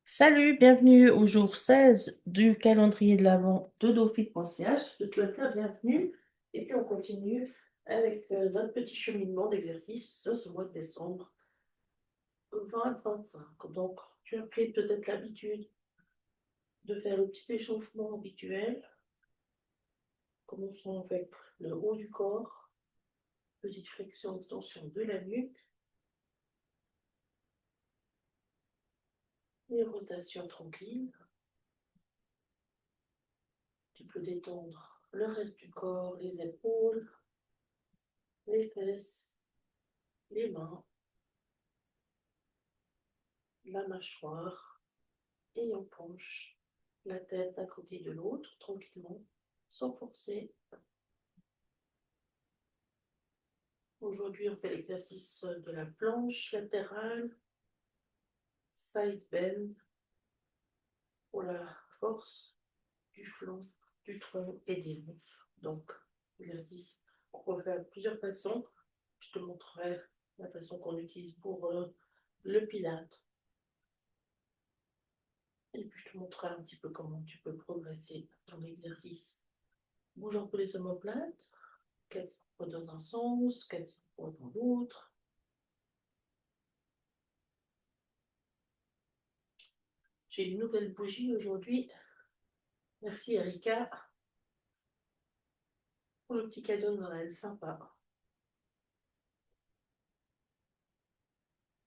Salut, bienvenue au jour 16 du calendrier de l'Avent de Dofit.ch. Je te souhaite la bienvenue et puis on continue avec notre petit cheminement d'exercice de ce mois de décembre 2025. Donc, tu as pris peut-être l'habitude de faire le petit échauffement habituel. Commençons avec le haut du corps, petite flexion, extension de la nuque et rotation tranquille. Tu peux détendre le reste du corps, les épaules, les fesses, les mains, la mâchoire, et on penche la tête à côté de l'autre tranquillement, sans forcer. Aujourd'hui, on fait l'exercice de la planche latérale, side bend, pour la force du flanc, du tronc et des muscles. Donc, l'exercice, on peut faire de plusieurs façons. Je te montrerai la façon qu'on utilise pour le pilate. Et puis, je te montrerai un petit peu comment tu peux progresser dans l'exercice. Bouge un peu les omoplates, 4 fois dans un sens, 4 fois dans l'autre. J'ai une nouvelle bougie aujourd'hui. Merci Erika pour le petit cadeau de Noël, sympa.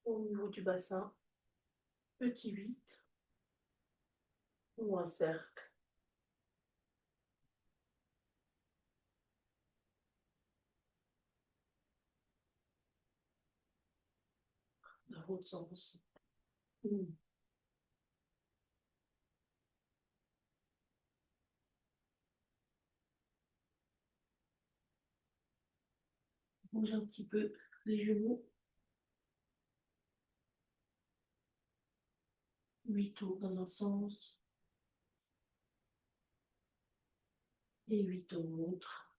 Au niveau du bassin, petit 8 ou un cercle. Dans l'autre sens. Bouge un petit peu les genoux. 8 tours dans un sens et 8 dans l'autre.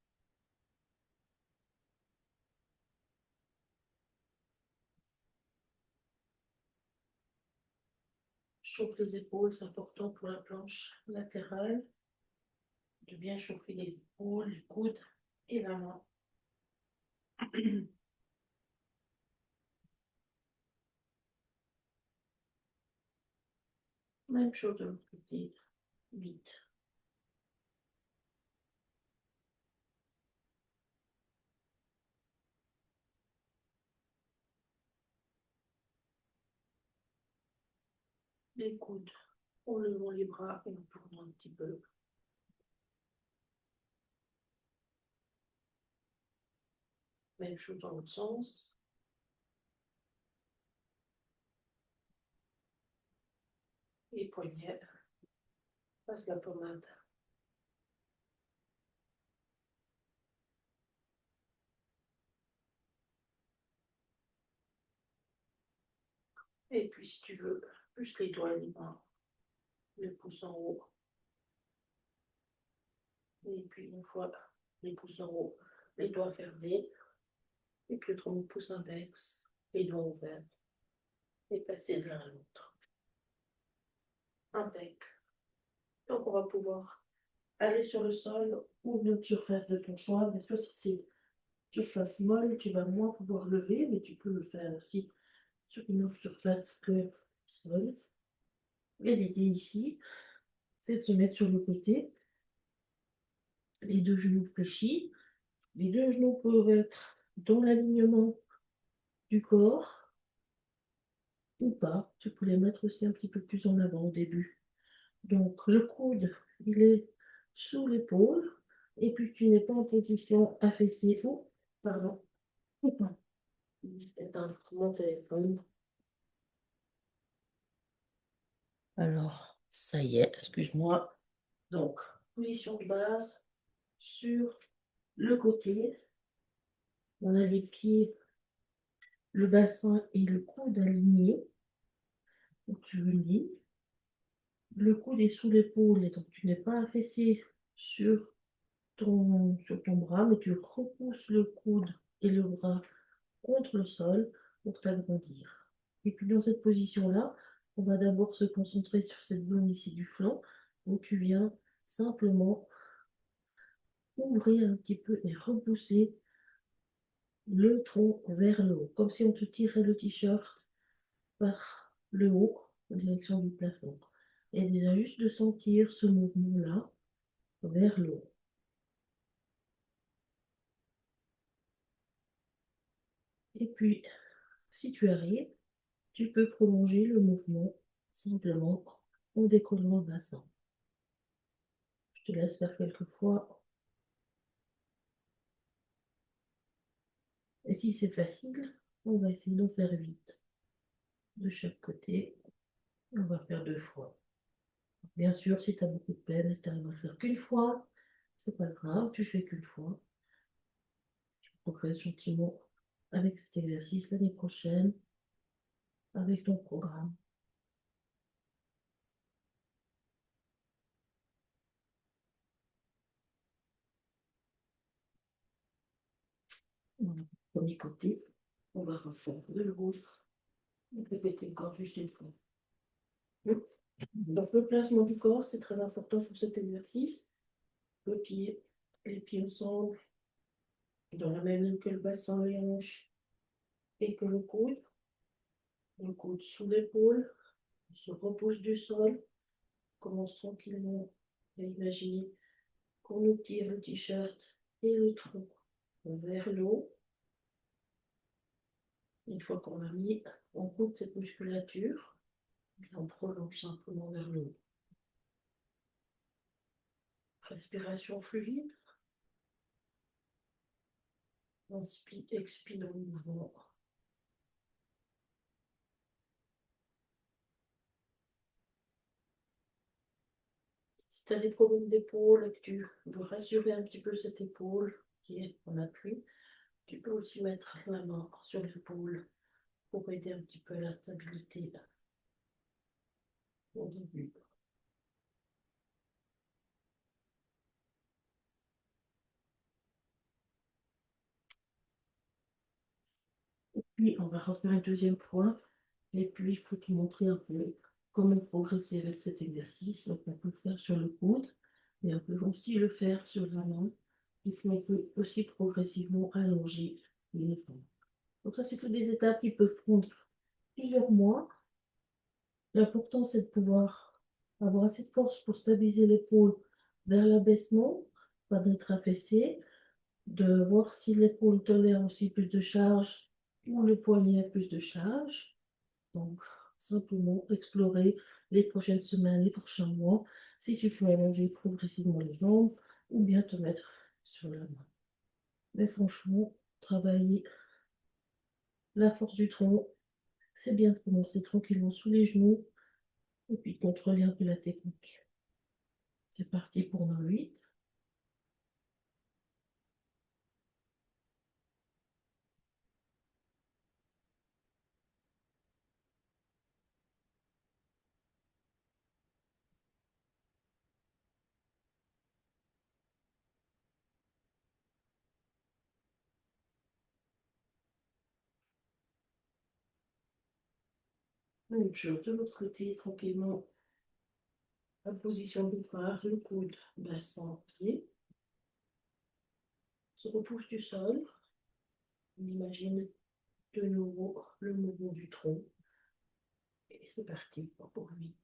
Chauffe les épaules, c'est important pour la planche latérale. De bien chauffer les épaules, les coudes et la main. Même chose de l'autre côté. 8. Les coudes, en levant les bras et en tournant un petit peu. Même chose dans l'autre sens. Les poignets. Passe la pommade. Et puis si tu veux, plus les doigts et les mains. Les pouces en haut. Et puis une fois les pouces en haut, les doigts fermés. Et puis autre pouce index, les doigts ouverts. Et passer de l'un à l'autre. Impec. Donc on va pouvoir aller sur le sol ou une autre surface de ton choix. Bien sûr, si c'est une surface molle, tu vas moins pouvoir lever, mais tu peux le faire aussi sur une autre surface que le sol. Et l'idée ici, c'est de se mettre sur le côté, les deux genoux fléchis. Les deux genoux peuvent être dans l'alignement du corps ou pas. Tu peux les mettre aussi un petit peu plus en avant au début. Donc le coude, il est sous l'épaule et puis tu n'es pas en position affaissée ou, pardon, ou pas. Éteindre mon téléphone. Alors, ça y est, excuse-moi. Donc, position de base sur le côté. On a les pieds, le bassin et le coude alignés. Donc, tu unis. Le coude est sous l'épaule et donc tu n'es pas affaissé sur ton bras, mais tu repousses le coude et le bras contre le sol pour t'agrandir. Et puis dans cette position-là, On va d'abord se concentrer sur cette zone ici du flanc, où tu viens simplement ouvrir un petit peu et repousser le tronc vers le haut, comme si on te tirait le t-shirt par le haut en direction du plafond. Et déjà juste de sentir ce mouvement-là vers le haut. Et puis, si tu arrives, tu peux prolonger le mouvement simplement en décollant le bassin. Je te laisse faire quelques fois. Et si c'est facile, on va essayer d'en faire 8 de chaque côté. On va faire 2 fois. Bien sûr, si tu as beaucoup de peine et que tu n'arrives à le faire qu'une fois, c'est pas grave, tu fais qu'une fois. Tu progresses gentiment avec cet exercice l'année prochaine, avec ton programme. Voilà. Premier côté, on va refaire de l'autre. Répéter encore juste une fois. Donc, le placement du corps, c'est très important pour cet exercice. Les pieds ensemble, dans la même ligne que le bassin, les hanches et que le coude. Le coude sous l'épaule, on se repose du sol, on commence tranquillement à imaginer qu'on nous tire le t-shirt et le tronc vers le haut. Une fois qu'on a mis, on coupe cette musculature et on prolonge simplement vers le haut. Respiration fluide. Inspire, expire le mouvement. Si tu as des problèmes d'épaule et que tu veux rassurer un petit peu cette épaule qui est en appui, tu peux aussi mettre la main sur l'épaule pour aider un petit peu à la stabilité au début. Puis on va refaire une deuxième fois. Et puis je peux te montrer un peu comment progresser avec cet exercice. Donc on peut le faire sur le coude, mais on peut aussi le faire sur la main. Et puis on peut aussi progressivement allonger les jambes. Donc ça, c'est toutes des étapes qui peuvent prendre plusieurs mois. L'important, c'est de pouvoir avoir assez de force pour stabiliser l'épaule vers l'abaissement, pas d'être affaissé, de voir si l'épaule tolère aussi plus de charge ou le poignet a plus de charge. Donc, simplement explorer les prochaines semaines, les prochains mois, si tu peux allonger progressivement les jambes ou bien te mettre sur la main. Mais franchement, travailler la force du tronc, c'est bien de commencer tranquillement sous les genoux et puis de contrôler un peu la technique. C'est parti pour nos 8. Même chose de l'autre côté, tranquillement. La position de phare, le coude, bassin, pied. Se repousse du sol. On imagine de nouveau le mouvement du tronc. Et c'est parti pour 8.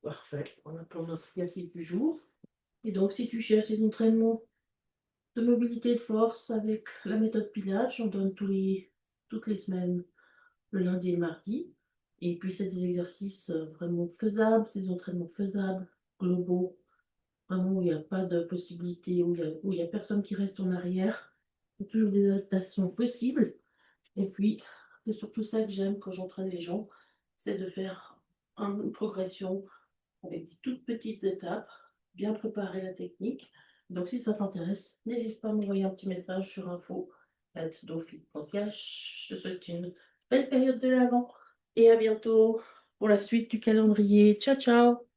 Parfait. On attend notre exercice du jour. Et donc, si tu cherches des entraînements de mobilité de force avec la méthode Pilates, j'en donne toutes les semaines, le lundi et le mardi. Et puis, c'est des exercices vraiment faisables, c'est des entraînements faisables, globaux, vraiment où il n'y a pas de possibilité, où il y a personne qui reste en arrière. Il y a toujours des adaptations possibles. Et puis, c'est surtout ça que j'aime quand j'entraîne les gens, c'est de faire une progression avec des toutes petites étapes, bien préparer la technique, Donc si ça t'intéresse, n'hésite pas à m'envoyer un petit message sur info@dauphin.ch. Je te souhaite une belle période de l'Avent et à bientôt pour la suite du calendrier. Ciao, ciao!